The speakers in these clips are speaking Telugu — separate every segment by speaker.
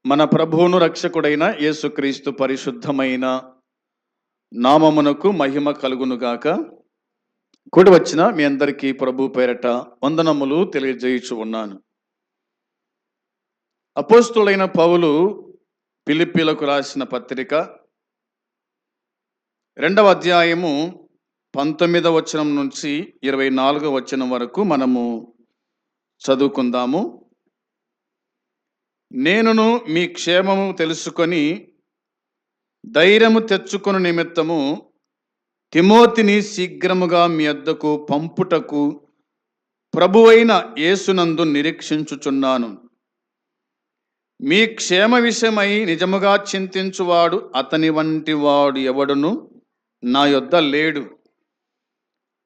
Speaker 1: మన ప్రభువును రక్షకుడైన యేసుక్రీస్తు పరిశుద్ధమైన నామమునకు మహిమ కలుగునుగాక. కూడి వచ్చిన మీ అందరికీ ప్రభు పేరట వందనములు తెలియజేయుచు ఉన్నాను. అపోస్తులైన పౌలు ఫిలిప్పీలకు రాసిన పత్రిక 2వ అధ్యాయము 19వ వచనం నుంచి 24వ వచనం వరకు మనము చదువుకుందాము. నేనును మీ క్షేమము తెలుసుకొని ధైర్యము తెచ్చుకొను నిమిత్తము తిమోతిని శీఘ్రముగా మీ యొద్దకు పంపుటకు ప్రభువైన యేసునందు నిరీక్షించుచున్నాను. మీ క్షేమ విషయమై నిజముగా చింతించువాడు అతని వంటి వాడు ఎవడును నా యొద్ద లేడు.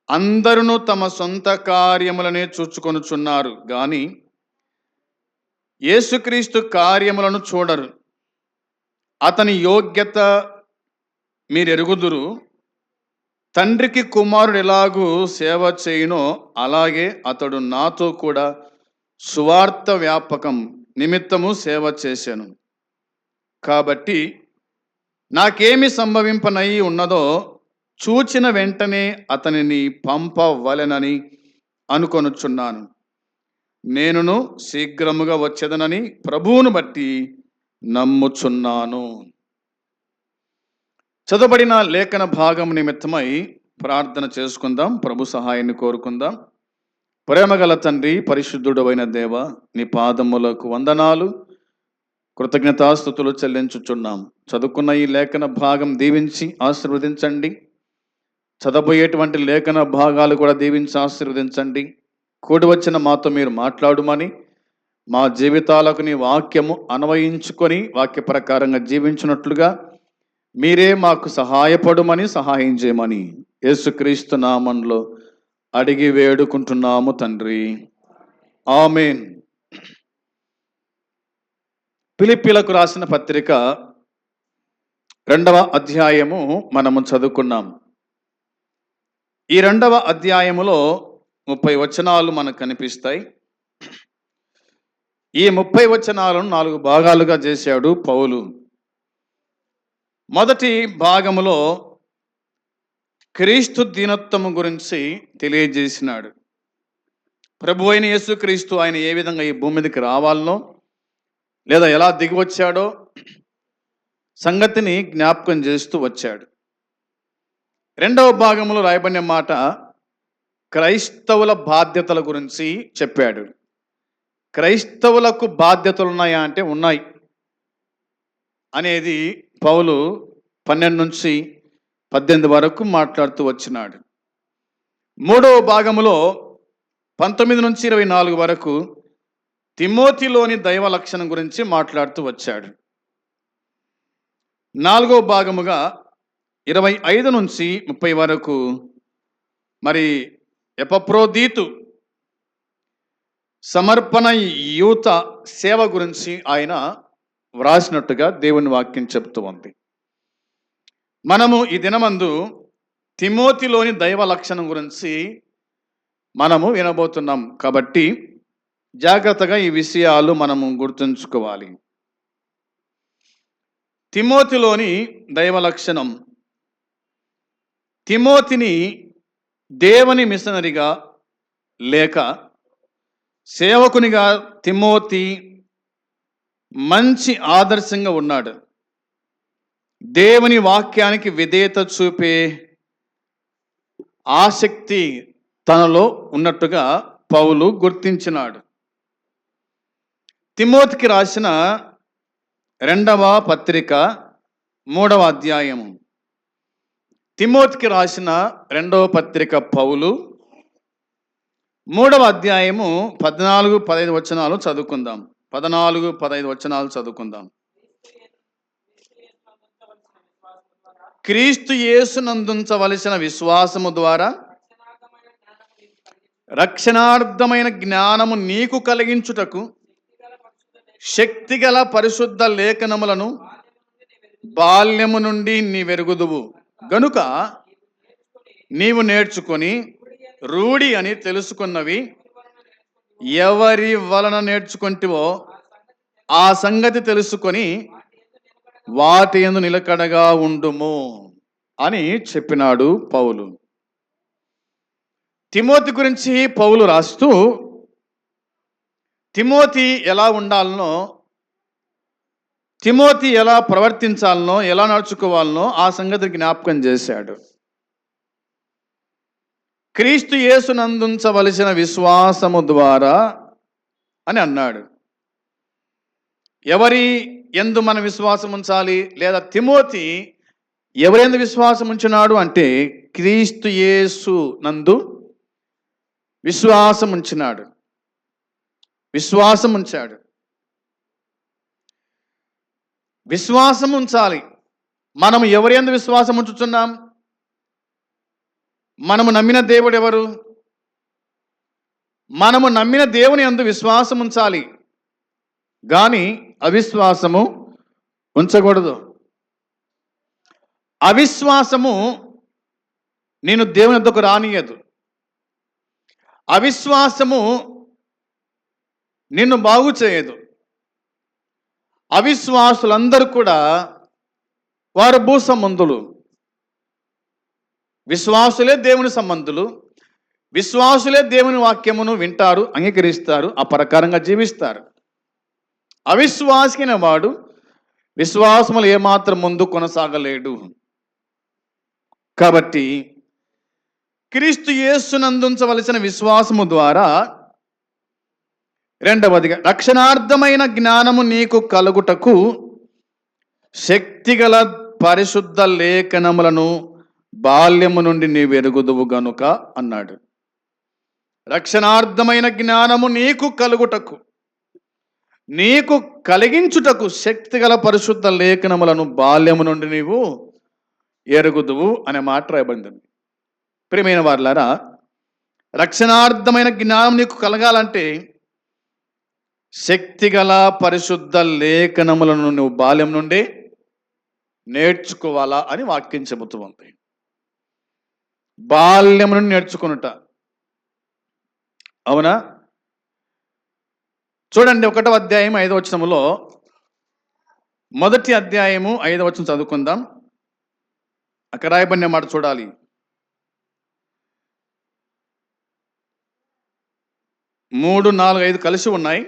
Speaker 1: అందరూ తమ సొంత కార్యములనే చూచుకొనుచున్నారు గాని యేసుక్రీస్తు కార్యములను చూడరు. అతని యోగ్యత మీరెరుగుదురు. తండ్రికి కుమారుడు ఎలాగూ సేవ చేయునో అలాగే అతడు నాతో కూడా సువార్త వ్యాపకం నిమిత్తము సేవ చేశాను. కాబట్టి నాకేమి సంభవింపనయి ఉన్నదో చూచిన వెంటనే అతనిని పంపవలెనని అనుకొనుచున్నాను. నేనును శీఘ్రముగా వచ్చేదనని ప్రభువును బట్టి నమ్ముచున్నాను. చదవబడిన లేఖన భాగం నిమిత్తమై ప్రార్థన చేసుకుందాం. ప్రభు సహాయాన్ని కోరుకుందాం. ప్రేమగల తండ్రి, పరిశుద్ధుడైన దేవ, నీ పాదములకు వందనాలు, కృతజ్ఞతాస్తుతులు చెల్లించుచున్నాం. చదువుకున్న ఈ లేఖన భాగం దీవించి ఆశీర్వదించండి. చదవబోయేటువంటి లేఖన భాగాలు కూడా దీవించి ఆశీర్వదించండి. కూడి వచ్చిన మాతో మీరు మాట్లాడుమని, మా జీవితాలకు నీ వాక్యము అన్వయించుకొని వాక్య ప్రకారంగా జీవించినట్లుగా మీరే మాకు సహాయపడుమని, సహాయం చేయమని యేసుక్రీస్తు నామంలో అడిగి వేడుకుంటున్నాము తండ్రి, ఆమేన్. ఫిలిప్పీలకు రాసిన పత్రిక 2వ అధ్యాయము మనము చదువుకున్నాం. ఈ 2వ అధ్యాయములో 30 వచనాలు మనకు కనిపిస్తాయి. ఈ 30 వచనాలను 4 భాగాలుగా చేశాడు పౌలు. మొదటి భాగములో క్రీస్తు దీనత్వము గురించి తెలియజేసినాడు. ప్రభు అయిన యేసుక్రీస్తు ఆయన ఏ విధంగా ఈ భూమి మీదకి రావాలనో లేదా ఎలా దిగి వచ్చాడో సంగతిని జ్ఞాపకం చేస్తూ వచ్చాడు. 2వ భాగంలో రాయబడిన మాట క్రైస్తవుల బాధ్యతల గురించి చెప్పాడు. క్రైస్తవులకు బాధ్యతలు ఉన్నాయా అంటే ఉన్నాయి అనేది పౌలు 12 నుంచి 18 వరకు మాట్లాడుతూ వచ్చినాడు. 3వ భాగములో 19 నుంచి 24 వరకు తిమోతిలోని దైవ లక్షణం గురించి మాట్లాడుతూ వచ్చాడు. 4వ భాగముగా 25 నుంచి 30 వరకు మరి ఎపఫ్రోదీతు సమర్పణ యూత సేవ గురించి ఆయన వ్రాసినట్టుగా దేవుని వాక్యం చెప్తూ ఉంది. మనము ఈ దినమందు తిమోతిలోని దైవ లక్షణం గురించి మనము వినబోతున్నాం. కాబట్టి జాగ్రత్తగా ఈ విషయాలు మనము గుర్తుంచుకోవాలి. తిమోతిలోని దైవ లక్షణం. తిమోతిని దేవుని మిషనరీగా లేక సేవకునిగా తిమోతి మంచి ఆదర్శంగా ఉన్నాడు. దేవుని వాక్యానికి విధేయత చూపే ఆసక్తి తనలో ఉన్నట్టుగా పౌలు గుర్తించినాడు. తిమోతికి రాసిన 2వ పత్రిక 3వ అధ్యాయము. తిమోతికి రాసిన 2వ పత్రిక పౌలు 3వ అధ్యాయము 14-15 వచనాలు చదువుకుందాం. 14-15 వచనాలు చదువుకుందాం. క్రీస్తు యేసునందుంచవలసిన విశ్వాసము ద్వారా రక్షణార్థమైన జ్ఞానము నీకు కలిగించుటకు శక్తిగల పరిశుద్ధ లేఖనములను బాల్యము నుండి నీవెరుగుదువు గనుక నీవు నేర్చుకొని రూఢి అని తెలుసుకున్నవి ఎవరి వలన నేర్చుకుంటివో ఆ సంగతి తెలుసుకొని వాటి యందు నిలకడగా ఉండుము అని చెప్పినాడు పౌలు. తిమోతి గురించి పౌలు రాస్తూ తిమోతి ఎలా ఉండాలనో, తిమోతి ఎలా ప్రవర్తించాలనో, ఎలా నడుచుకోవాలనో ఆ సంగతి జ్ఞాపకం చేశాడు. క్రీస్తు యేసునందుంచవలసిన విశ్వాసము ద్వారా అని అన్నాడు. ఎవరి యందు మన విశ్వాసం ఉంచాలి, లేదా తిమోతి ఎవరెందు విశ్వాసం ఉంచినాడు అంటే క్రీస్తు యేసు నందు విశ్వాసం ఉంచినాడు, విశ్వాసం ఉంచాడు. విశ్వాసం ఉంచాలి. మనము ఎవరెందు విశ్వాసం ఉంచుతున్నాం? మనము నమ్మిన దేవుడు ఎవరు? మనము నమ్మిన దేవుని యందు విశ్వాసం ఉంచాలి, కానీ అవిశ్వాసము ఉంచకూడదు. అవిశ్వాసము నేను దేవుని వద్దకు రానియదు. అవిశ్వాసము నిన్ను బాగు చేయదు. అవిశ్వాసులందరూ కూడా వారు భూ సంబంధులు. విశ్వాసులే దేవుని సంబంధులు. విశ్వాసులే దేవుని వాక్యమును వింటారు, అంగీకరిస్తారు, ఆ ప్రకారంగా జీవిస్తారు. అవిశ్వాసిన వాడు విశ్వాసములు ఏమాత్రం ముందు కొనసాగలేడు. కాబట్టి క్రీస్తు యేసునందుంచవలసిన విశ్వాసము ద్వారా, రెండవదిగా రక్షణార్థమైన జ్ఞానము నీకు కలుగుటకు శక్తిగల పరిశుద్ధ లేఖనములను బాల్యము నుండి నీ వెరుగుదువు గనుక అన్నాడు. రక్షణార్థమైన జ్ఞానము నీకు కలుగుటకు, నీకు కలిగించుటకు శక్తిగల పరిశుద్ధ లేఖనములను బాల్యము నుండి నీవు ఎరుగుదువు అనే మాట రాయబడింది. ప్రియమైన వారులారా, రక్షణార్థమైన జ్ఞానం నీకు కలగాలంటే శక్తిగల పరిశుద్ధ లేఖనములను నువ్వు బాల్యం నుండి నేర్చుకోవాలా అని వాక్యం చెబుతూ ఉంది. బాల్యం నుండి నేర్చుకునుట. అవునా? చూడండి, 1వ అధ్యాయం 5వ వచనములో, మొదటి అధ్యాయము 5వ వచనం చదువుకుందాం. అక్కడ రాయబడిన మాట చూడాలి. 3, 4, 5 కలిసి ఉన్నాయి.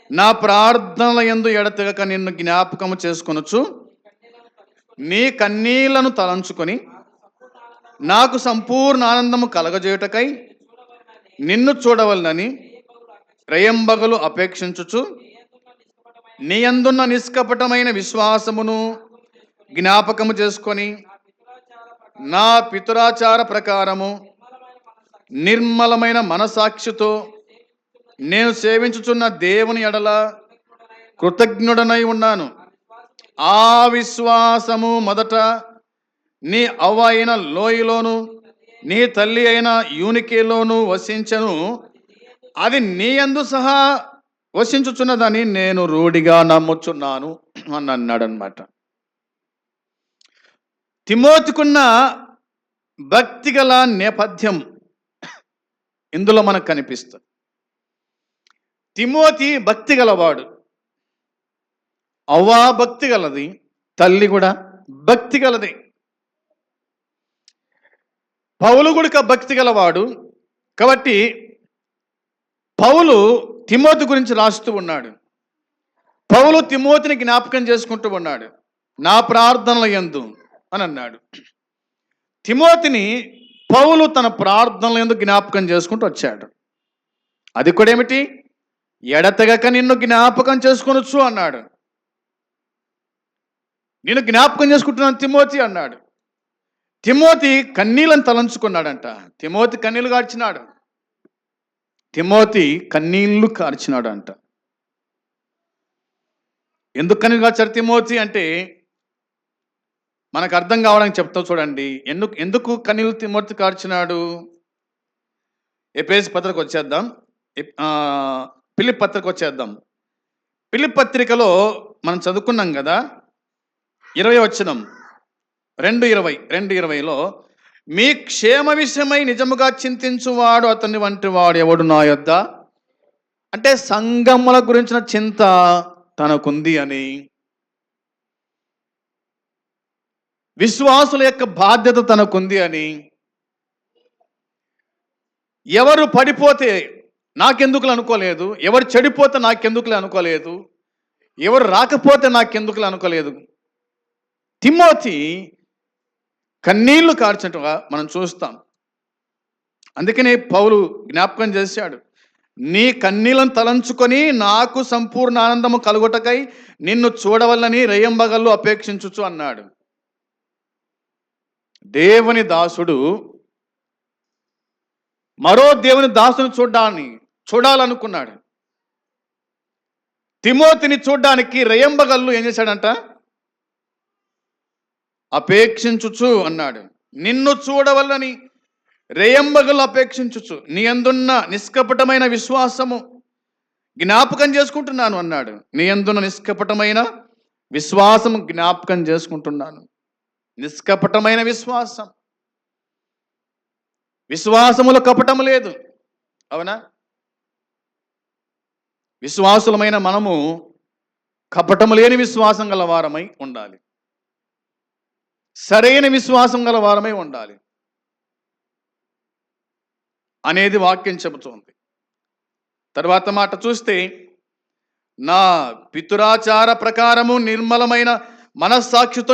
Speaker 1: నా ప్రార్థనల యందు ఎడతెగక నిన్ను జ్ఞాపకము చేసుకొనుచు నీ కన్నీళ్లను తలంచుకొని నాకు సంపూర్ణ ఆనందము కలగజేయుటకై నిన్ను చూడవలనని రేయంబగలు అపేక్షించుచు నీ యందున్న నిష్కపటమైన విశ్వాసమును జ్ఞాపకము చేసుకొని నా పితురాచార ప్రకారము నిర్మలమైన మనసాక్షితో నేను సేవించుచున్న దేవుని ఎడల కృతజ్ఞుడనై ఉన్నాను. ఆ విశ్వాసము మొదట నీ అవ్వ అయిన లోయలోను నీ తల్లి అయిన యూనికేలోను వసించను. అది నీ యందు సహా వసించుచున్నదని నేను రూఢిగా నమ్ముచున్నాను అని అన్నాడు అన్నమాట. తిమోతికున్న భక్తిగల నేపథ్యం ఇందులో మనకు కనిపిస్తుంది. తిమోతి భక్తి గలవాడు. అవ్వ భక్తి గలది, తల్లి కూడా భక్తి గలది. పౌలు కూడా భక్తి గలవాడు. కాబట్టి పౌలు తిమోతి గురించి రాస్తూ ఉన్నాడు. పౌలు తిమోతిని జ్ఞాపకం చేసుకుంటూ ఉన్నాడు. నా ప్రార్థనల యందు అని అన్నాడు. తిమోతిని పౌలు తన ప్రార్థనల యందు జ్ఞాపకం చేసుకుంటూ వచ్చాడు. అది కూడా ఏమిటి? ఎడతెగక నిన్ను జ్ఞాపకం చేసుకొనొచ్చు అన్నాడు. నేను జ్ఞాపకం చేసుకుంటున్నాను తిమోతి అన్నాడు. తిమోతి కన్నీళ్ళని తలంచుకున్నాడంట. తిమోతి కన్నీళ్లు కార్చినాడు. తిమోతి కన్నీళ్లు కార్చినాడు అంట. ఎందుకు కన్నీళ్ళు కార్చాడు తిమోతి అంటే మనకు అర్థం కావడానికి చెప్తాం చూడండి. ఎందుకు కన్నీళ్ళు తిమోతి కార్చినాడు? ఎఫెసీ పత్రికకు వచ్చేద్దాం. ఫిలిప్పీ పత్రిక వచ్చేద్దాం. ఫిలిప్పీ పత్రికలో మనం చదువుకున్నాం కదా, 20వ వచనం, 2:20లో మీ క్షేమ విషయమై నిజముగా చింతించువాడు అతని వంటి వాడు ఎవడు నా యొద్ద. అంటే సంఘముల గురించిన చింత తనకుంది అని, విశ్వాసుల యొక్క బాధ్యత తనకుంది అని, ఎవరు పడిపోతే నాకెందుకులు అనుకోలేదు, ఎవరు చెడిపోతే నాకెందుకులే అనుకోలేదు, ఎవరు రాకపోతే నాకెందుకులే అనుకోలేదు. తిమోతి కన్నీళ్లు కార్చటగా మనం చూస్తాం. అందుకనే పౌలు జ్ఞాపకం చేశాడు, నీ కన్నీళ్లను తలంచుకొని నాకు సంపూర్ణ ఆనందము కలుగుటకై నిన్ను చూడవల్లని రేయింబగళ్ళు అపేక్షించుచు అన్నాడు. దేవుని దాసుడు మరో దేవుని దాసుని చూడాలనుకున్నాడు. తిమోతిని చూడ్డానికి రేయింబగళ్ళు ఏం చేశాడంట? అపేక్షించుచు అన్నాడు. నిన్ను చూడవల్లని రేయింబగళ్ళు అపేక్షించుచు నీ యందున్న నిష్కపటమైన విశ్వాసము జ్ఞాపకం చేసుకుంటున్నాను అన్నాడు. నీ యందున్న నిష్కపటమైన విశ్వాసము జ్ఞాపకం చేసుకుంటున్నాను. నిష్కపటమైన విశ్వాసం, విశ్వాసములో కపటం లేదు. అవునా? విశ్వాసులమైన మనము కపటము లేని విశ్వాసం గల వారమై ఉండాలి. సరైన విశ్వాసం గల వారమై ఉండాలి అనేది వాక్యం చెబుతోంది. తర్వాత మాట చూస్తే, నా పితురాచార ప్రకారము నిర్మలమైన మనస్సాక్షితో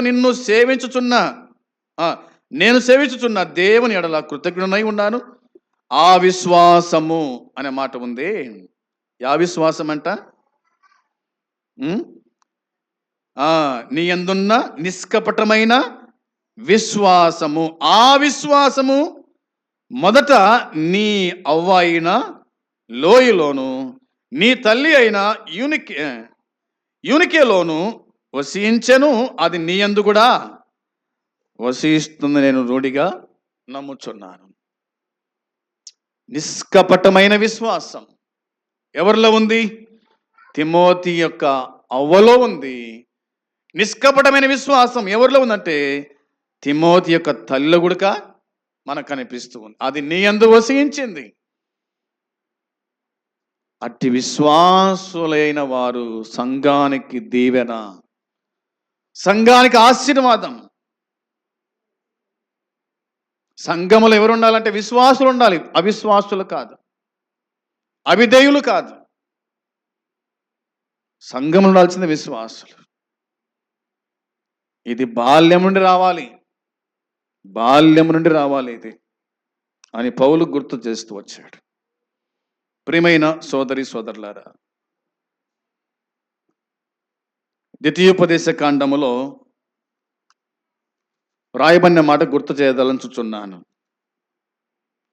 Speaker 1: నేను సేవించుచున్న దేవుని ఎడల కృతజ్ఞుడనై ఉన్నాను. ఆ విశ్వాసము అనే మాట ఉంది. యా విశ్వాసం అంట? నీ యందున్న నిష్కపటమైన విశ్వాసము. ఆ విశ్వాసము మొదట నీ అవ్వ అయిన లోయలోను, నీ తల్లి అయిన యూనికేలోను వసించెను. అది నీ యందు కూడా వసిస్తుంది, నేను రూఢిగా నమ్ముచున్నాను. నిష్కపటమైన విశ్వాసం ఎవరిలో ఉంది? తిమోతి యొక్క అవ్వలో ఉంది. నిష్కపటమైన విశ్వాసం ఎవరిలో ఉందంటే తిమోతి యొక్క తల్లి కూడా మనకు కనిపిస్తూ ఉంది. అది నీ యందు వసించింది. అట్టి విశ్వాసులైన వారు సంఘానికి దీవెన, సంఘానికి ఆశీర్వాదం. సంఘములు ఎవరు ఉండాలంటే విశ్వాసులు ఉండాలి, అవిశ్వాసులు కాదు, అవిధేయులు కాదు. సంఘములు ఉండాల్సింది విశ్వాసులు. ఇది బాల్యం నుండి రావాలి, బాల్యం నుండి రావాలి ఇది అని పౌలు గుర్తు చేస్తూ వచ్చాడు. ప్రియమైన సోదరి సోదరులారా, ద్వితీయోపదేశ కాండములో రాయబడిన మాట గుర్తు చేయదలంచుచున్నాను.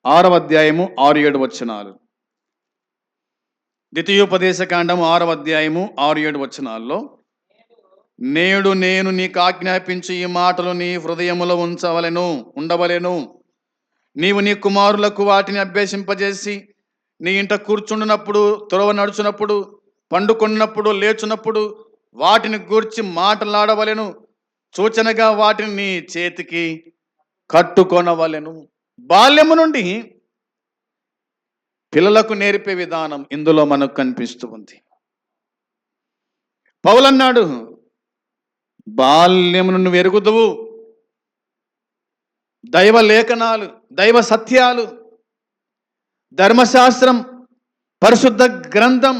Speaker 1: 6వ అధ్యాయము 6-7 వచనాలు. ద్వితీయోపదేశ కాండము 6వ అధ్యాయము 6-7 వచనాల్లో, నేడు నేను నీకు ఆజ్ఞాపించి ఈ మాటలు నీ హృదయములో ఉండవలెను. నీవు నీ కుమారులకు వాటిని అభ్యసింపజేసి నీ ఇంట కూర్చుండినప్పుడు, త్రోవ నడుచున్నప్పుడు, పండుకొన్నప్పుడు, లేచున్నప్పుడు వాటిని గూర్చి మాట్లాడవలెను. సూచనగా వాటిని నీ చేతికి కట్టుకొనవలెను. బాల్యము నుండి పిల్లలకు నేర్పే విధానం ఇందులో మనకు కనిపిస్తూ ఉంది. పౌలన్నాడు, బాల్యము నుండి ఎరుగుదువు దైవ లేఖనాలు, దైవ సత్యాలు, ధర్మశాస్త్రం, పరిశుద్ధ గ్రంథం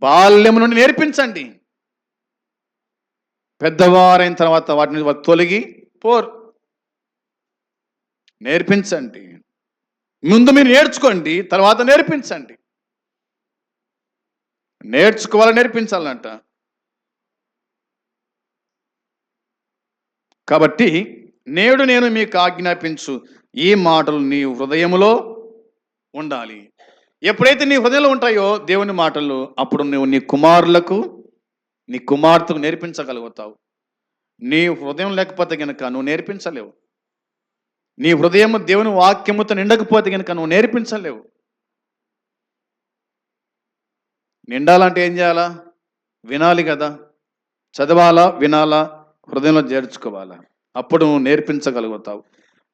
Speaker 1: బాల్యము నుండి నేర్పించండి. పెద్దవారైన తర్వాత వాటిని తొలగి నేర్పించండి. ముందు మీరు నేర్చుకోండి, తర్వాత నేర్పించండి. నేర్పించాలంట. కాబట్టి నేడు నేను మీకు ఆజ్ఞాపించు ఈ మాటలు నీ హృదయములో ఉండాలి. ఎప్పుడైతే నీ హృదయంలో ఉంటాయో దేవుని మాటలు, అప్పుడు నువ్వు నీ కుమారులకు, నీ కుమార్తెకు నేర్పించగలుగుతావు. నీ హృదయం లేకపోతే కనుక నువ్వు నేర్పించలేవు. నీ హృదయం దేవుని వాక్యముతో నిండకపోతే కనుక నువ్వు నేర్పించలేవు. నిండాలంటే ఏం చేయాలా? వినాలి కదా, చదవాలా, వినాలా, హృదయంలో చేర్చుకోవాలా, అప్పుడు నువ్వు నేర్పించగలుగుతావు.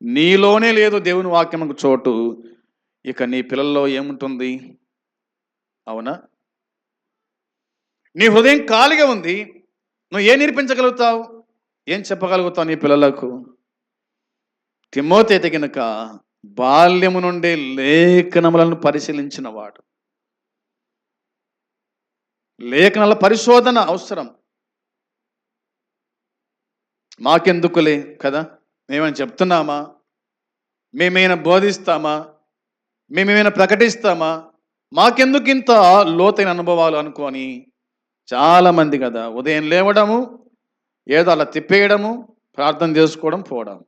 Speaker 1: నీలోనే లేదు దేవుని వాక్యముకు చోటు, ఇక నీ పిల్లల్లో ఏముంటుంది? అవునా? నీ హృదయం ఖాళీగా ఉంది, నువ్వు ఏం నేర్పించగలుగుతావు, ఏం చెప్పగలుగుతావు నీ పిల్లలకు? తిమోతి అయితే గనుక బాల్యము నుండి లేఖనములను పరిశీలించిన వాడు. లేఖనాల పరిశోధన అవసరం. మాకెందుకులే కదా, మేమైనా చెప్తున్నామా, మేమైనా బోధిస్తామా, మేమేమైనా ప్రకటిస్తామా, మాకెందుకు ఇంత లోతైన అనుభవాలు అనుకొని చాలామంది కదా ఉదయం లేవడము, ఏదో అలా తిప్పేయడము, ప్రార్థన చేసుకోవడం, పోవడం.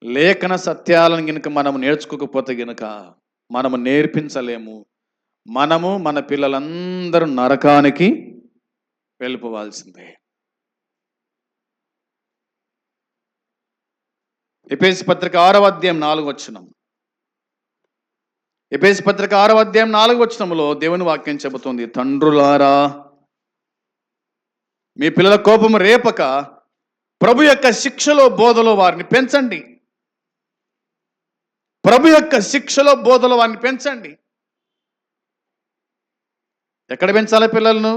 Speaker 1: లేఖన సత్యాలను గనుక మనము నేర్చుకోకపోతే గనుక మనము నేర్పించలేము. మనము మన పిల్లలందరూ నరకానికి వెళ్ళిపోవాల్సిందే. ఎఫెసీ పత్రిక 6వ అధ్యాయం 4వ వచనం. ఎఫెసీ పత్రిక 6వ అధ్యాయం 4వ వచనంలో దేవుని వాక్యం చెబుతుంది, తండ్రులారా మీ పిల్లల కోపము రేపక ప్రభు యొక్క శిక్షలో బోధలో వారిని పెంచండి. ప్రభు యొక్క శిక్షలో బోధలో వారిని పెంచండి. ఎక్కడ పెంచాలి పిల్లలను?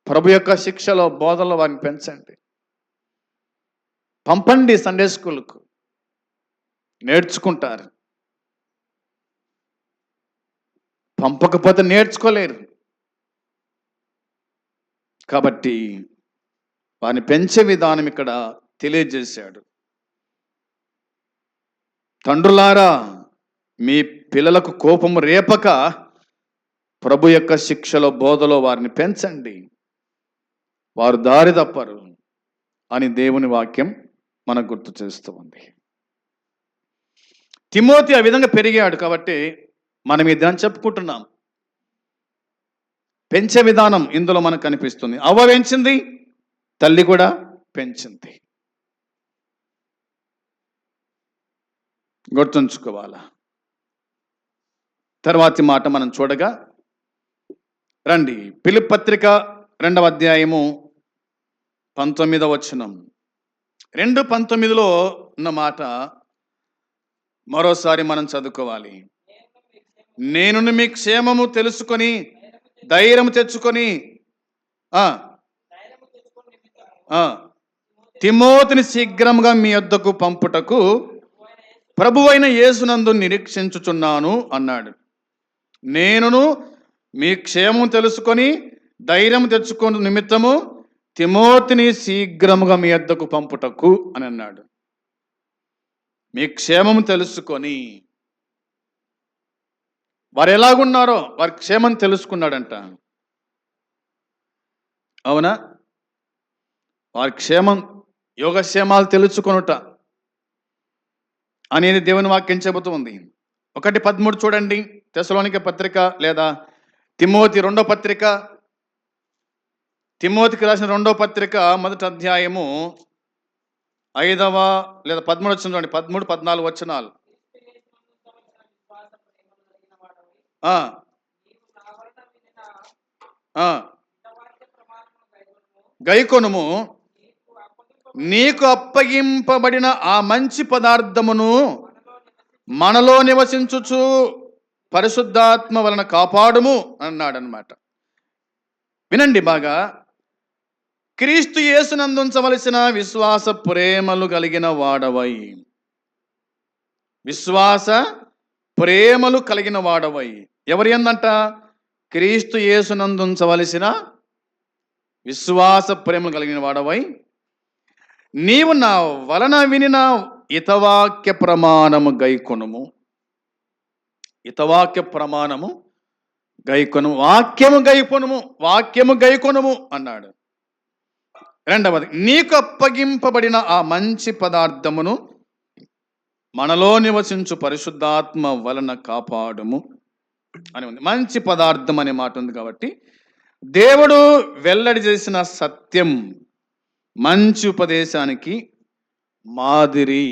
Speaker 1: ప్రభు యొక్క శిక్షలో బోధలో వారిని పెంచండి. పంపండి సండే స్కూల్కు, నేర్చుకుంటారు. పంపకపోతే నేర్చుకోలేరు. కాబట్టి వారిని పెంచే విధానం ఇక్కడ తెలియజేశాడు. తండ్రులారా మీ పిల్లలకు కోపము రేపక ప్రభు యొక్క శిక్షలో బోధలో వారిని పెంచండి, వారు దారి తప్పరు అని దేవుని వాక్యం మనకు గుర్తు చేస్తూ ఉంది. తిమోతి ఆ విధంగా పెరిగాడు కాబట్టి మనం ఈ దాన్ని చెప్పుకుంటున్నాం. పెంచే విధానం ఇందులో మనకు కనిపిస్తుంది. అవ్వ పెంచింది, తల్లి కూడా పెంచింది. గుర్తుంచుకోవాలా. తర్వాతి మాట మనం చూడగా రండి, ఫిలిప్పీ పత్రిక 2వ అధ్యాయము 19వ వచనం. 2:19లో ఉన్న మాట మరోసారి మనం చదువుకోవాలి. నేను మీ క్షేమము తెలుసుకొని ధైర్యం తెచ్చుకొని తిమోతిని శీఘ్రంగా మీ యొద్దకు పంపుటకు ప్రభువైన యేసునందు నిరీక్షించుచున్నాను అన్నాడు. నేనును మీ క్షేమం తెలుసుకొని ధైర్యం తెచ్చుకుని నిమిత్తము తిమోతిని శీఘ్రముగా మీ యొద్దకు పంపుటకు అని అన్నాడు. మీ క్షేమం తెలుసుకొని, వారు ఎలాగున్నారో వారి క్షేమం తెలుసుకున్నాడంట. అవునా? వారి క్షేమం, యోగక్షేమాలు తెలుసుకొనుట అనేది దేవుని వాక్యం చెబుతుంది. 1:13 చూడండి, తెస్సలోనికే పత్రిక లేదా తిమోతి 2వ పత్రిక, తిమోతికి రాసిన 2వ పత్రిక 1వ అధ్యాయము 5వ లేదా 13 వచనం చూడండి, 13, 14 వచనాలు. గైకొనుము, నీకు అప్పగింపబడిన ఆ మంచి పదార్థమును మనలో నివసించుచు పరిశుద్ధాత్మ వలన కాపాడుము అన్నాడు అన్నమాట. వినండి బాగా. క్రీస్తు యేసునందు ఉంచవలసిన విశ్వాస ప్రేమలు కలిగిన వాడవై, విశ్వాస ప్రేమలు కలిగిన వాడవై. ఎవరి యందంట? క్రీస్తు యేసునందు ఉంచవలసిన విశ్వాస ప్రేమలు కలిగిన వాడవై నీవు నా వలన వినిన హితవాక్య ప్రమాణము గైకొనుము. హితవాక్య ప్రమాణము గైకొనుము, వాక్యము గైకొనుము, వాక్యము గైకొనుము అన్నాడు. 2వది, నీకు అప్పగింపబడిన ఆ మంచి పదార్థమును మనలో నివసించు పరిశుద్ధాత్మ వలన కాపాడుము అని ఉంది. మంచి పదార్థం అనే మాట ఉంది కాబట్టి దేవుడు వెల్లడి చేసిన సత్యం మంచి ఉపదేశానికి మాదిరి.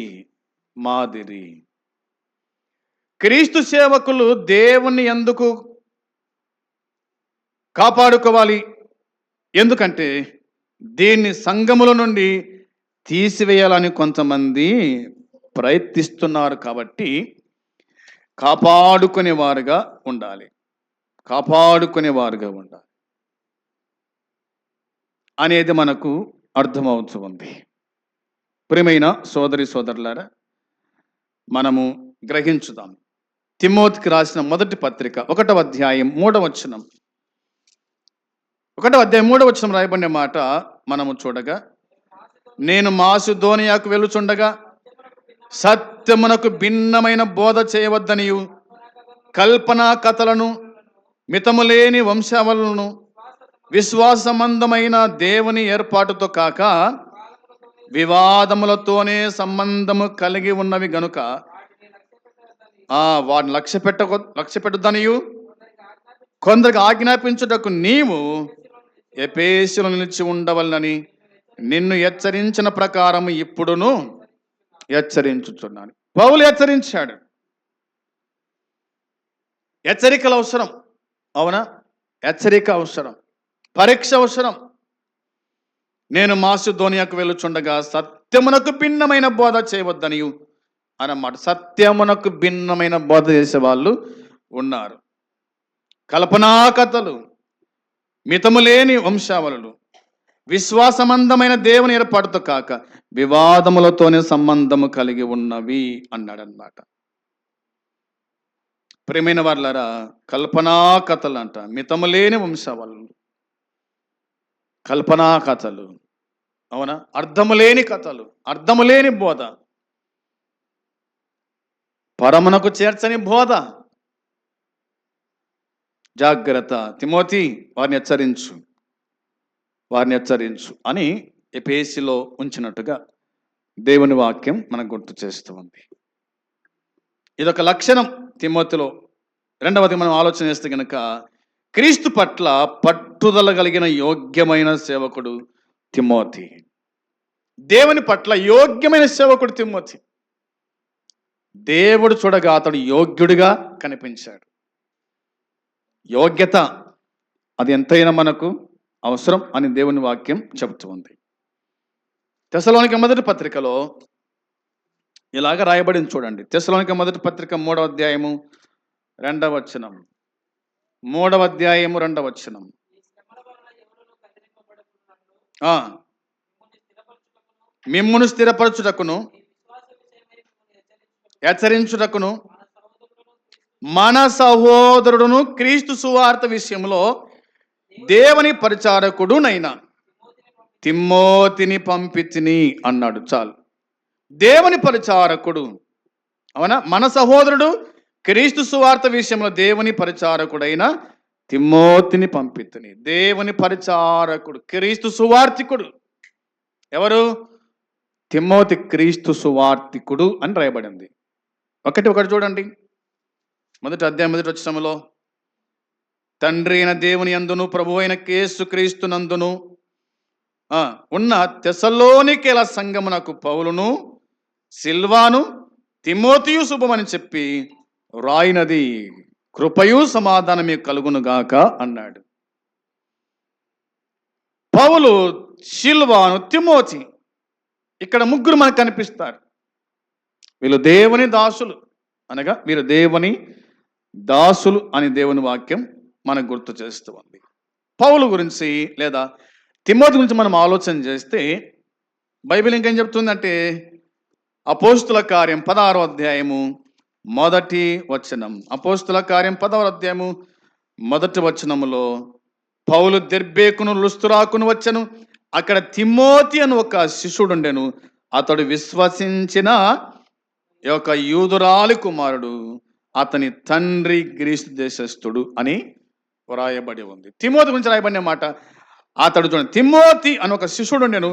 Speaker 1: క్రీస్తు సేవకులు దేవుణ్ణి ఎందుకు కాపాడుకోవాలి? ఎందుకంటే దీన్ని సంఘముల నుండి తీసివేయాలని కొంతమంది ప్రయత్నిస్తున్నారు కాబట్టి కాపాడుకునే వారుగా ఉండాలి. కాపాడుకునేవారుగా ఉండాలి అనేది మనకు అర్థమవుతూ ఉంది. ప్రియమైన సోదరి సోదరులారా, మనము గ్రహించుదాం. తిమోతికి రాసిన మొదటి పత్రిక 1వ అధ్యాయం 3వ వచనం. 1వ అధ్యాయం 3వ వచనం రాయబడిన మాట మనము చూడగా, నేను మాసిదోనియాకు వెళ్ళుచుండగా సత్యమునకు భిన్నమైన బోధ చేయవద్దనియు, కల్పనా కథలను, మితములేని వంశావళులను, విశ్వాస సంబంధమైన దేవుని ఏర్పాటుతో కాక వివాదములతోనే సంబంధము కలిగి ఉన్నవి గనుక వాటిని లక్ష్య పెట్టొద్దనియు కొందరికి ఆజ్ఞాపించుటకు నీవు ఎఫెసులో నిలిచి ఉండవలనని నిన్ను హెచ్చరించిన ప్రకారం ఇప్పుడును హెచ్చరించుచున్నాను. పౌలు హెచ్చరించాడు. హెచ్చరికలు అవసరం, అవునా? హెచ్చరిక అవసరం, పరీక్ష అవసరం. నేను మాసిదోనియాకు వెళ్ళుచుండగా సత్యమునకు భిన్నమైన బోధ చేయవద్దనియు అన్నమాట. సత్యమునకు భిన్నమైన బోధ చేసే వాళ్ళు ఉన్నారు. కల్పనా కథలు, మితములేని వంశావళులు, విశ్వాసమందమైన దేవుని ఏర్పాటుతో కాక వివాదములతోనే సంబంధము కలిగి ఉన్నవి అన్నాడనమాట. ప్రియమైన వాళ్ళారా, కల్పనా కథలు అంట, మితములేని వంశావళులు, కల్పనా కథలు, అవునా? అర్థములేని కథలు, అర్థములేని బోధ, పరమునకు చేర్చని బోధ. జాగ్రత్త తిమోతి, వారిని హెచ్చరించు అని ఎఫెసులో ఉంచినట్టుగా దేవుని వాక్యం మనకు గుర్తు చేస్తూ ఉంది. ఇదొక లక్షణం తిమోతిలో. రెండవది మనం ఆలోచన చేస్తే కనుక, క్రీస్తు పట్ల పట్టుదల కలిగిన యోగ్యమైన సేవకుడు తిమోతి. దేవుని పట్ల యోగ్యమైన సేవకుడు తిమోతి. దేవుడు చూడగా అతడు యోగ్యుడిగా కనిపించాడు. యోగ్యత అది ఎంతైనా మనకు అవసరం అని దేవుని వాక్యం చెబుతూ ఉంది. తెస్సలోనిక మొదటి పత్రికలో ఇలాగ రాయబడింది చూడండి. తెస్సలోనిక మొదటి పత్రిక 3వ అధ్యాయము 2వ వచనం. 3వ అధ్యాయము 2వ వచనం. మిమ్మును స్థిరపరచుటకును హెచ్చరించుటకును మన సహోదరుడును క్రీస్తు సువార్త విషయంలో దేవుని పరిచారకుడునైనా తిమోతిని పంపితిని అన్నాడు. చాలు. దేవుని పరిచారకుడు, అవునా? మన సహోదరుడు క్రీస్తు సువార్త విషయంలో దేవుని పరిచారకుడైన తిమోతిని పంపితిని. దేవుని పరిచారకుడు, క్రీస్తు సువార్తికుడు. ఎవరు? తిమోతి క్రీస్తు సువార్తికుడు అని రాయబడింది. ఒకటి చూడండి. మొదటి అధ్యాయం 1వ వచనంలో, తండ్రి అయిన దేవుని యందును ప్రభు అయిన యేసు క్రీస్తు నందును ఉన్న తెస్సలోనికేల సంఘమునకు పౌలును సిల్వాను తిమోతియు శుభమని చెప్పి రాయినది, కృపయు సమాధానమే కలుగునుగాక అన్నాడు. పౌలు, సిల్వాను, తిమోతి, ఇక్కడ ముగ్గురు మనకు కనిపిస్తారు. వీళ్ళు దేవుని దాసులు, అనగా వీరు దేవుని దాసులు అని దేవుని వాక్యం మనకు గుర్తు చేస్తూ ఉంది. పౌలు గురించి లేదా తిమోతి గురించి మనం ఆలోచన చేస్తే బైబిల్ ఇంకేం చెప్తుందంటే, అపోస్తుల కార్యం 16వ అధ్యాయము 1వ వచనం. అపోస్తుల కార్యం 10వ అధ్యాయము 1వ వచనములో, పౌలు దెర్బేకును లుస్త్రాకును వచ్చెను. అక్కడ తిమోతి అని ఒక శిష్యుడు ఉండెను. అతడు విశ్వసించిన ఒక యూదురాలి కుమారుడు, అతని తండ్రి గ్రీసు దేశస్థుడు అని వ్రాయబడి ఉంది. తిమోతి గురించి రాయబడిన మాట, అతడు చూడండి, తిమోతి అని ఒక శిష్యుడు ఉండెను.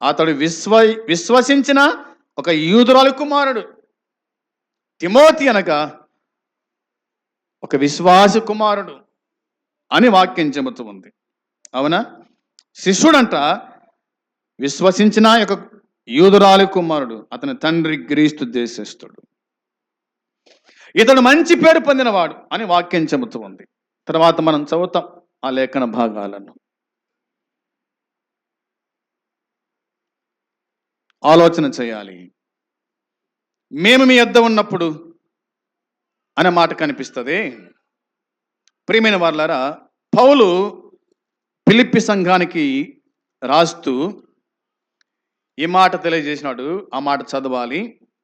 Speaker 1: అతడు విశ్వసించిన ఒక యూదురాలి కుమారుడు. తిమోతి అనగా ఒక విశ్వాస కుమారుడు అని వాక్యం చెబుతూ ఉంది. అవునా? శిష్యుడంట విశ్వసించిన ఒక యూదురాలి కుమారుడు, అతని తండ్రి గ్రీస్తు దేశస్థుడు. ఇతడు మంచి పేరు పొందినవాడు అని వాక్యం చెబుతూ ఉంది. తర్వాత మనం చదువుతాం ఆ లేఖన భాగాలను. ఆలోచన చేయాలి. మేము మీ యొద్ద ఉన్నప్పుడు అనే మాట కనిపిస్తుంది. ప్రియమైన వారలారా, పౌలు ఫిలిప్పి సంఘానికి రాస్తూ ఈ మాట తెలియజేసినాడు. ఆ మాట చదవాలి.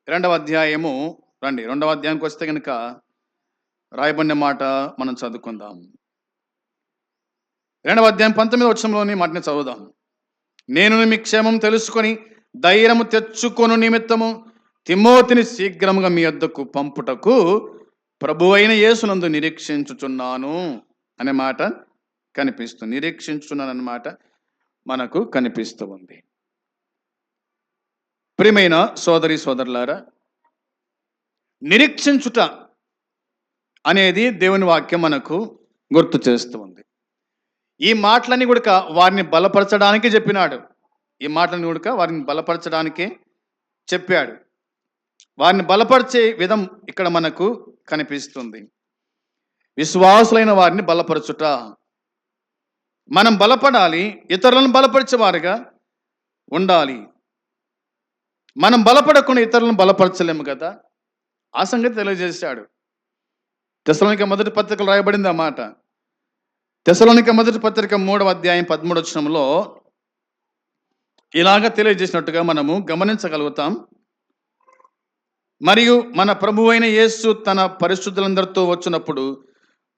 Speaker 1: రెండవ అధ్యాయానికి వస్తే కనుక రాయబడిన మాట మనం చదువుకుందాం. 2వ అధ్యాయం 19వ వచనంలోని మాటని చదువుదాం. నేను మీ క్షేమం తెలుసుకొని ధైర్యము తెచ్చుకొను నిమిత్తము తిమోతిని శీఘ్రముగా మీ వద్దకు పంపుటకు ప్రభువైన యేసునందు నిరీక్షించుచున్నాను అనే మాట కనిపిస్తుంది. నిరీక్షించుచున్నాను అన్నమాట మనకు కనిపిస్తూ ఉంది. ప్రియమైన సోదరి సోదరులారా, నిరీక్షించుట అనేది దేవుని వాక్యం మనకు గుర్తు చేస్తూ ఉంది. ఈ మాటలన్నీ కూడా వారిని బలపరచడానికి చెప్పినాడు. ఈ మాటలన్నీ కూడా వారిని బలపరచడానికే చెప్పాడు. వారిని బలపరిచే విధం ఇక్కడ మనకు కనిపిస్తుంది. విశ్వాసులైన వారిని బలపరచుట. మనం బలపడాలి, ఇతరులను బలపరిచేవారుగా ఉండాలి. మనం బలపడకుండా ఇతరులను బలపరచలేము కదా. ఆ సంగతి తెలియజేశాడు. తెస్సలోనిక మొదటి పత్రికలో రాయబడింది ఆ మాట. తెస్సలోనిక మొదటి పత్రిక 3వ అధ్యాయం 13వ వచనంలో ఇలాగ తెలియజేసినట్టుగా మనము గమనించగలుగుతాం. మరియు మన ప్రభు అయిన యేసు తన పరిశుద్ధులందరితో వచ్చినప్పుడు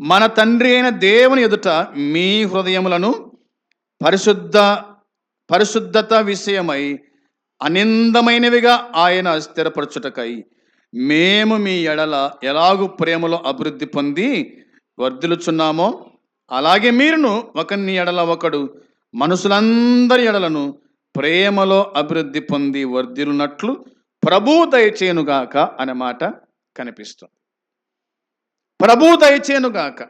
Speaker 1: మన తండ్రి అయిన దేవుని ఎదుట మీ హృదయములను పరిశుద్ధత విషయమై అనిందమైనవిగా ఆయన స్థిరపరచుటకై మేము మీ ఎడల ఎలాగూ ప్రేమలో అభివృద్ధి పొంది వర్ధిల్లుచున్నామో అలాగే మీరును ఒకరిని ఎడల ఒకడు మనుషులందరి ఎడలను ప్రేమలో అభివృద్ధి పొంది వర్ధిల్లునట్లు ప్రభు దయచేయునుగాక అనే మాట కనిపిస్తుంది. ప్రభు దయచేయునుగాక.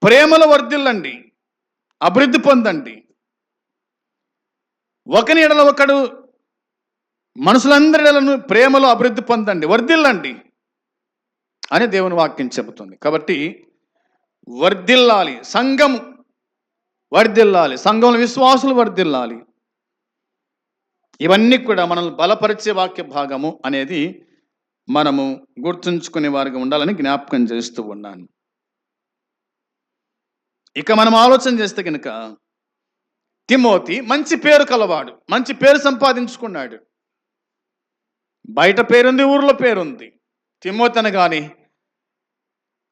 Speaker 1: ప్రేమలో వర్ధిల్లండి, అభివృద్ధి పొందండి. ఒకని ఎడల ఒకడు మనుషులందరి ఎడలను ప్రేమలో అభివృద్ధి పొందండి, వర్ధిల్లండి అని దేవుని వాక్యం చెబుతుంది. కాబట్టి వర్ధిల్లాలి, సంఘం వర్ధిల్లాలి, సంఘంలో విశ్వాసులు వర్ధిల్లాలి. ఇవన్నీ కూడా మనల్ని బలపరిచే వాక్య భాగము అనేది మనము గుర్తుంచుకునే వారిగా ఉండాలని జ్ఞాపకం చేస్తూ ఉన్నాను. ఇక మనం ఆలోచన చేస్తే కనుక తిమోతి మంచి పేరు కలవాడు, మంచి పేరు సంపాదించుకున్నాడు. బయట పేరుంది, ఊర్లో పేరుంది. తిమోతి అనగానే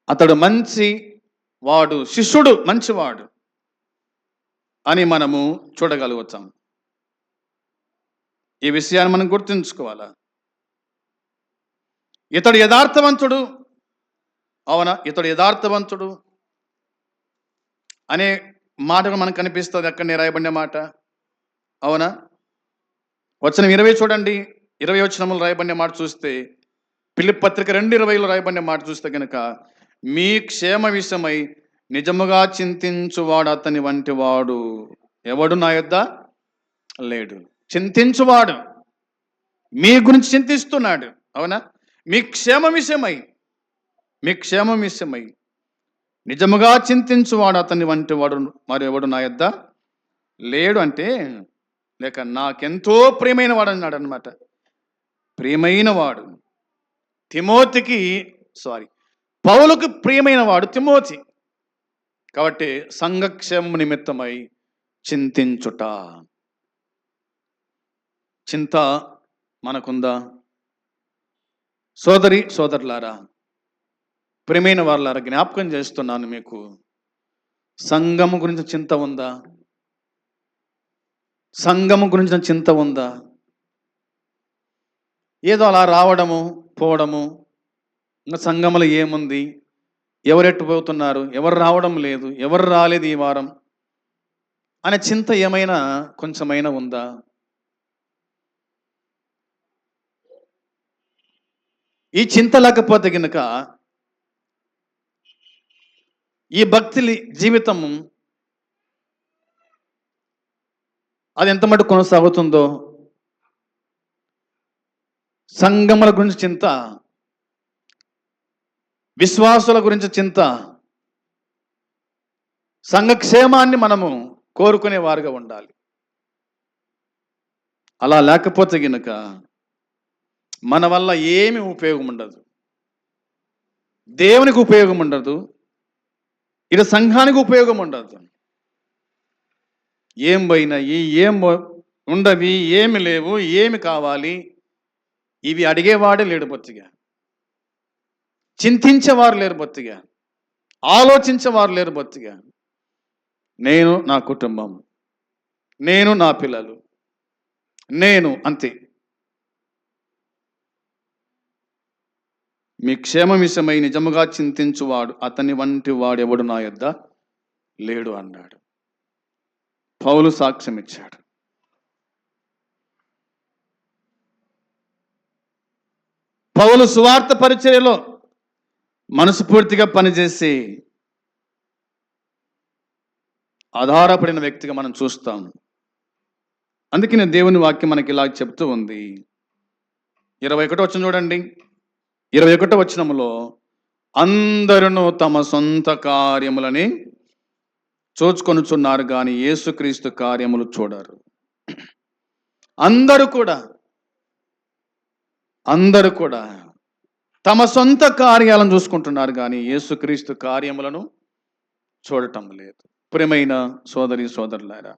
Speaker 1: అతడు మంచి వాడు, శిష్యుడు మంచివాడు అని మనము చూడగలుగుతాం. ఈ విషయాన్ని మనం గుర్తుంచుకోవాలా. ఇతడు యథార్థవంతుడు, అవునా, ఇతడు యథార్థవంతుడు అనే మాటగా మనకు కనిపిస్తుంది. అక్కడనే రాయబడిన మాట, అవునా. వచనం 20 చూడండి. 20 వచనములు రాయబడిన మాట చూస్తే, ఫిలిప్పీ పత్రిక 2:20లో రాయబడిన మాట చూస్తే కనుక మీ క్షేమ విషయమై నిజముగా చింతించువాడు అతని వంటి వాడు ఎవడు నా యొద్ద లేడు. చింతించువాడు మీ గురించి చింతిస్తున్నాడు, అవునా. మీ క్షేమ విషయమై నిజముగా చింతించువాడు అతని వంటి వాడు మరి ఎవడు నా యొద్ద లేడు అంటే, లేక నాకెంతో ప్రియమైన వాడు అన్నాడు అనమాట. ప్రియమైన వాడు పౌలుకు ప్రియమైన వాడు తిమోతి. కాబట్టి సంఘక్షేమ నిమిత్తమై చింతించుట. చింత మనకుందా? సోదరులారా, ప్రియమైన వారులారా, జ్ఞాపకం చేస్తున్నాను మీకు, సంఘము గురించి చింత ఉందా? సంఘము గురించిన చింత ఉందా? ఏదో అలా రావడము పోవడము, ఇంకా సంఘములో ఏముంది, ఎవరెట్టు పోతున్నారు, ఎవరు రావడం లేదు, ఎవరు రాలేదు ఈ వారం అనే చింత ఏమైనా కొంచెమైనా ఉందా? ఈ చింత లేకపోతే గనుక ఈ భక్తి జీవితం అది ఎంత మటుకు కొనసాగుతుందో. సంఘముల గురించి చింత, విశ్వాసుల గురించి చింత, సంఘక్షేమాన్ని మనము కోరుకునే వారుగా ఉండాలి. అలా లేకపోతే గనుక మన వల్ల ఏమి ఉపయోగం ఉండదు, దేవునికి ఉపయోగం ఉండదు, ఇది సంఘానికి ఉపయోగం ఉండదు. ఏం పోయినాయి, ఉండవి, ఏమి లేవు, ఏమి కావాలి, ఇవి అడిగేవాడే లేడు బొత్తిగా. చింతించేవారు లేరు బొత్తిగా. ఆలోచించేవారు లేరు బొత్తిగా. నేను, నా కుటుంబం, నేను, నా పిల్లలు, నేను, అంతే. మీ క్షేమ విషయమై నిజముగా చింతించువాడు అతని వంటి వాడెవడు నా యొద్ద లేడు అన్నాడు. పౌలు సాక్ష్యం ఇచ్చాడు. పౌలు సువార్త పరిచర్యలో మనస్ఫూర్తిగా పనిచేసి ఆధారపడిన వ్యక్తిగా మనం చూస్తాం. అందుకనే దేవుని వాక్యం మనకి ఇలా చెప్తూ ఉంది. 21 వచనం చూడండి. 21 వచనంలో అందరూ తమ సొంత కార్యములని చూచుకొనుచున్నారు కానీ యేసుక్రీస్తు కార్యములు చూడరు. అందరూ కూడా తమ సొంత కార్యాలను చూసుకుంటున్నారు కానీ యేసుక్రీస్తు కార్యములను చూడటం లేదు. ప్రియమైన సోదరి సోదరులారా,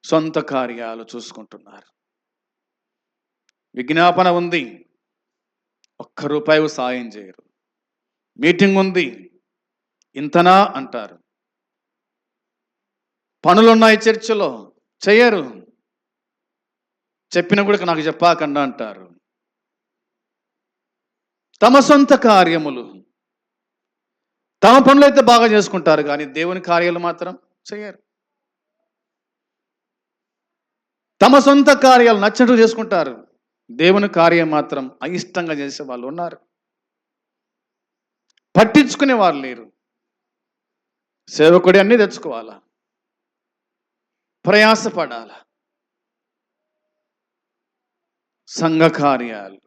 Speaker 1: సొంత కార్యాలు చూసుకుంటున్నారు. విజ్ఞాపన ఉంది, ₹1 సాయం చేయరు. మీటింగ్ ఉంది, ఇంతనా అంటారు. పనులున్నాయి చర్చిలో, చెయ్యరు. చెప్పిన కూడా నాకు చెప్పాకన్నా అంటారు. తమ సొంత కార్యములు, తమ పనులు అయితే బాగా చేసుకుంటారు కానీ దేవుని కార్యాలు మాత్రం చెయ్యరు. తమ సొంత కార్యాలు నచ్చినట్టు చేసుకుంటారు, దేవుని కార్యం మాత్రం అయిష్టంగా చేసే వాళ్ళు ఉన్నారు. పట్టించుకునే వారు లేరు. సేవకుడి అన్నీ తెచ్చుకోవాలా, ప్రయాసపడాలా. సంఘ కార్యాలు.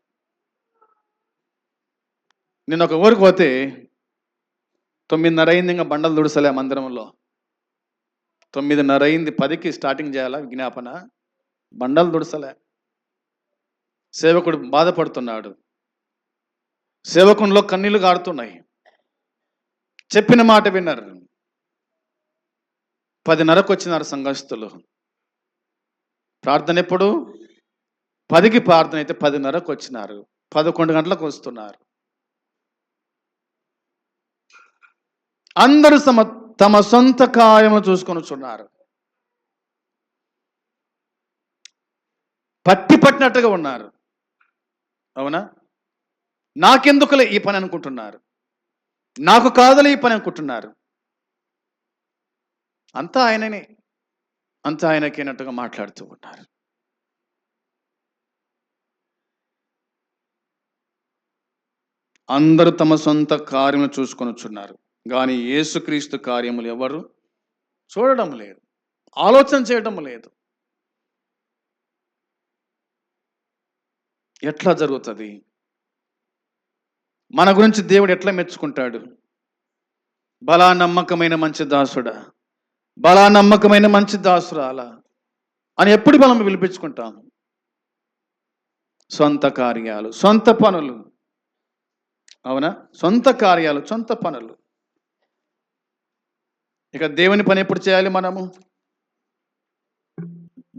Speaker 1: నేను ఒక ఊరికి పోతే 9:30 అయింది, ఇంకా బండలు దుడసలే మందిరంలో. 9:30 అయింది, 10కి స్టార్టింగ్ చేయాలా విజ్ఞాపన, బండలు దుడసలే. సేవకుడు బాధపడుతున్నాడు, సేవకునిలో కన్నీళ్లు గారుతున్నాయి. చెప్పిన మాట విన్నారు. 10:30కు వచ్చినారు సంఘస్థులు. ప్రార్థన ఎప్పుడు? 10కి ప్రార్థన అయితే 10:30కు వచ్చినారు, 11 గంటలకు వస్తున్నారు. అందరూ తమ సొంత కార్యములు చూసుకొనుచున్నారు. పట్టినట్టుగా ఉన్నారు. అవునా? నాకెందుకులే ఈ పని అనుకుంటున్నారు, నాకు కాదులే ఈ పని అనుకుంటున్నారు. అంతా ఆయననే, అంతా ఆయనకేనట్టుగా మాట్లాడుతూ ఉన్నారు. అందరూ తమ సొంత కార్యములు చూసుకొనుచున్నారు కానీ యేసుక్రీస్తు కార్యములు ఎవరు చూడడం లేదు, ఆలోచన చేయడం లేదు. ఎట్లా జరుగుతుంది? మన గురించి దేవుడు ఎట్లా మెచ్చుకుంటాడు? బలా నమ్మకమైన మంచి దాసుడా, బలా నమ్మకమైన మంచి దాసురాలా అని ఎప్పుడు మనం పిలిపించుకుంటాం? సొంత కార్యాలు, సొంత పనులు. అవునా? సొంత కార్యాలు, సొంత పనులు. ఇక దేవుని పని ఎప్పుడు చేయాలి మనము?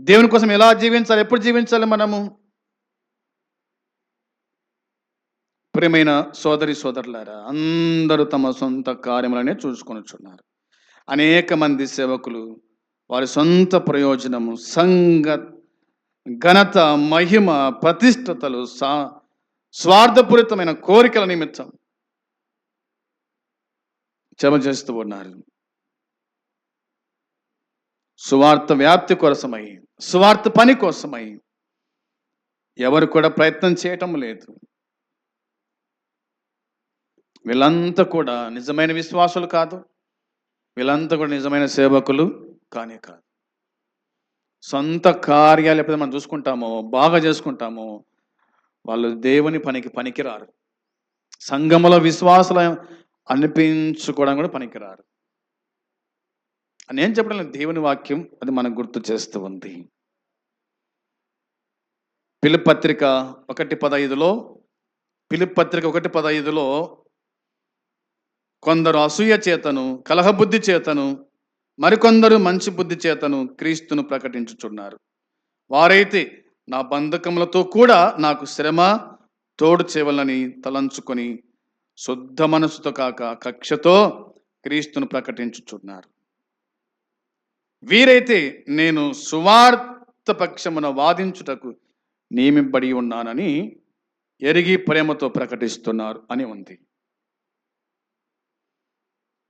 Speaker 1: దేవుని కోసం ఎలా జీవించాలి, ఎప్పుడు జీవించాలి మనము? ప్రియమైన సోదరి సోదరులారా, అందరూ తమ సొంత కార్యములనే చూసుకొనుచున్నారు. అనేక మంది సేవకులు వారి సొంత ప్రయోజనము, సంఘ ఘనత, మహిమ, ప్రతిష్టతలు, స్వార్థపూరితమైన కోరికల నిమిత్తం శ్రమ చేస్తూ ఉన్నారు. సువార్త వ్యాప్తి కోసమై, సువార్త పని కోసమై ఎవరు కూడా ప్రయత్నం చేయటం లేదు. వీళ్ళంతా కూడా నిజమైన విశ్వాసులు కాదు, వీళ్ళంతా కూడా నిజమైన సేవకులు కానే కాదు. సొంత కార్యాలు ఎప్పుడైతే మనం చూసుకుంటామో, బాగా చేసుకుంటామో, వాళ్ళు దేవుని పనికి పనికిరారు. సంఘములో విశ్వాసులు అనిపించుకోవడం కూడా పనికిరారు అని ఏం చెప్పడం లేదు. దేవుని వాక్యం అది మనకు గుర్తు చేస్తూ ఉంది. ఫిలిప్పీ పత్రిక 1:15లో, ఫిలిప్పీ పత్రిక 1:15లో కొందరు అసూయ చేతను, కలహబుద్ధి చేతను, మరికొందరు మంచి బుద్ధి చేతను క్రీస్తును ప్రకటించుచున్నారు. వారైతే నా బంధకములతో కూడా నాకు శ్రమ తోడు చేయవలని తలంచుకొని శుద్ధ మనసుతో కాక కక్షతో క్రీస్తును ప్రకటించుచున్నారు. వీరైతే నేను సువార్త పక్షమున వాదించుటకు నియమింపబడి ఉన్నానని ఎరిగి ప్రేమతో ప్రకటిస్తున్నారు అని ఉంది.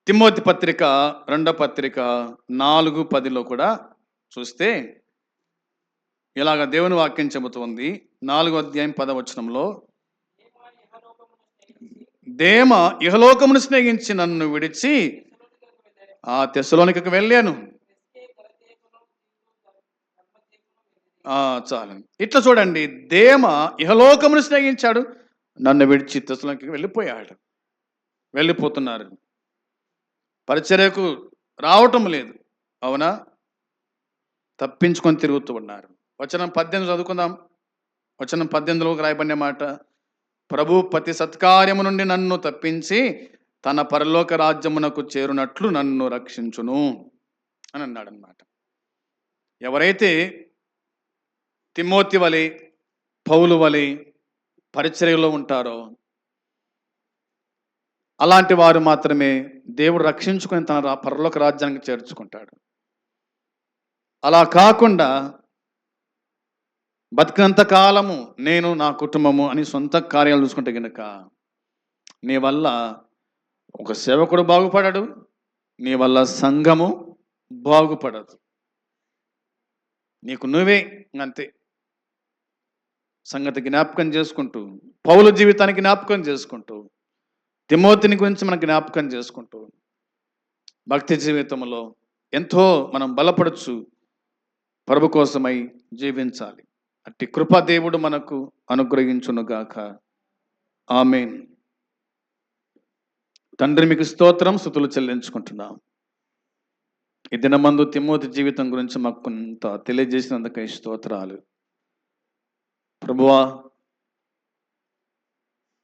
Speaker 1: తిమోతి పత్రిక 2వ పత్రిక 4:10 కూడా చూస్తే ఇలాగ దేవుని వాక్యం చెబుతుంది. 4వ అధ్యాయం 10వ వచనంలో, దేమ ఇహలోకమును స్నేహించి నన్ను విడిచి ఆ తెస్సలోనికకు వెళ్ళాను. చాలు. ఇట్లా చూడండి, దేమ ఇహలోకమును స్నేహించాడు, నన్ను విడిచి తెస్సలోనికకు వెళ్ళిపోతున్నారు. పరిచర్యకు రావటం లేదు, అవునా? తప్పించుకొని తిరుగుతూ ఉన్నారు. వచనం 18 చదువుకుందాం. వచనం 18లోకి రాయబడిన మాట, ప్రభు ప్రతి సత్కార్యము నుండి నన్ను తప్పించి తన పరలోక రాజ్యమునకు చేరునట్లు నన్ను రక్షించును అని అన్నాడు అన్నమాట. ఎవరైతే తిమోతి వలె, పౌలు వలె పరిచర్యలో ఉంటారో అలాంటి వారు మాత్రమే దేవుడు రక్షించుకొని తన పరలోక రాజ్యానికి చేర్చుకుంటాడు. అలా కాకుండా బతికినంత కాలము నేను, నా కుటుంబము అని సొంత కార్యాలు చూసుకుంటే కనుక నీ వల్ల ఒక సేవకుడు బాగుపడడు, నీ వల్ల సంఘము బాగుపడదు. నీకు నువ్వే అంతే. సంగతి జ్ఞాపకం చేసుకుంటూ, పౌలు జీవితానికి జ్ఞాపకం చేసుకుంటూ, తిమోతిని గురించి మనం జ్ఞాపకం చేసుకుంటూ భక్తి జీవితంలో ఎంతో మనం బలపడచ్చు, ప్రభు కోసమై జీవించాలి. అట్టి కృప దేవుడు మనకు అనుగ్రహించునుగాక. ఆమేన్. తండ్రి, మీకు స్తోత్రం, స్తుతులు చెల్లించుకుంటున్నాం. ఈ దినమందు తిమోతి జీవితం గురించి మాకు కొంత తెలియజేసినందుకై స్తోత్రాలు. ప్రభువా,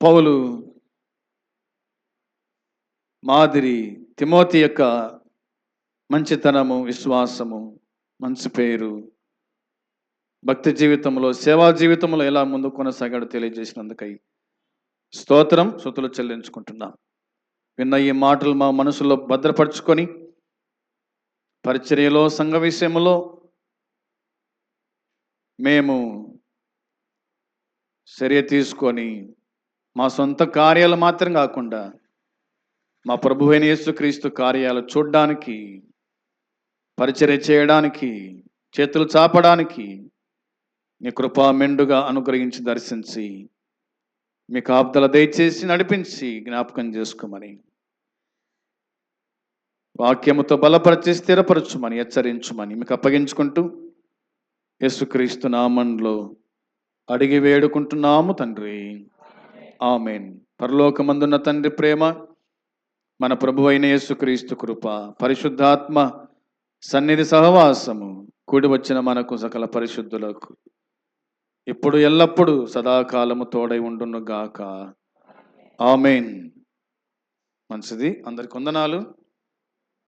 Speaker 1: పౌలు మాదిరి తిమోతి యొక్క మంచితనము, విశ్వాసము, మంచి పేరు, భక్తి జీవితంలో, సేవా జీవితంలో ఎలా ముందు కొనసాగాడో తెలియజేసినందుకై స్తోత్రం, స్తుతులు చెల్లించుకుంటున్నాం. విన్న ఈ మాటలు మా మనసులో భద్రపరుచుకొని పరిచర్యలో, సంఘ విషయంలో మేము చర్య తీసుకొని మా సొంత కార్యాలు మాత్రం కాకుండా మా ప్రభువైన యేసుక్రీస్తు కార్యాలు చూడడానికి, పరిచర్య చేయడానికి, చేతులు చాపడానికి నీ కృప మెండుగా అనుగ్రహించి దర్శించి మీ కాపుదల దయచేసి నడిపించి జ్ఞాపకం చేసుకోమని, వాక్యముతో బలపరిచి స్థిరపరచుమని, హెచ్చరించుమని మీకు అప్పగించుకుంటూ యేసుక్రీస్తు నామములో అడిగి వేడుకుంటున్నాము తండ్రి. ఆమేన్. పరలోకమందున్న తండ్రి ప్రేమ, మన ప్రభువైన యేసుక్రీస్తు కృప, పరిశుద్ధాత్మ సన్నిధి సహవాసము కూడి వచ్చిన మనకు సకల పరిశుద్ధులకు ఇప్పుడు ఎల్లప్పుడూ సదాకాలము తోడై ఉండును గాక. ఆమేన్. మంచిది. అందరికి వందనాలు.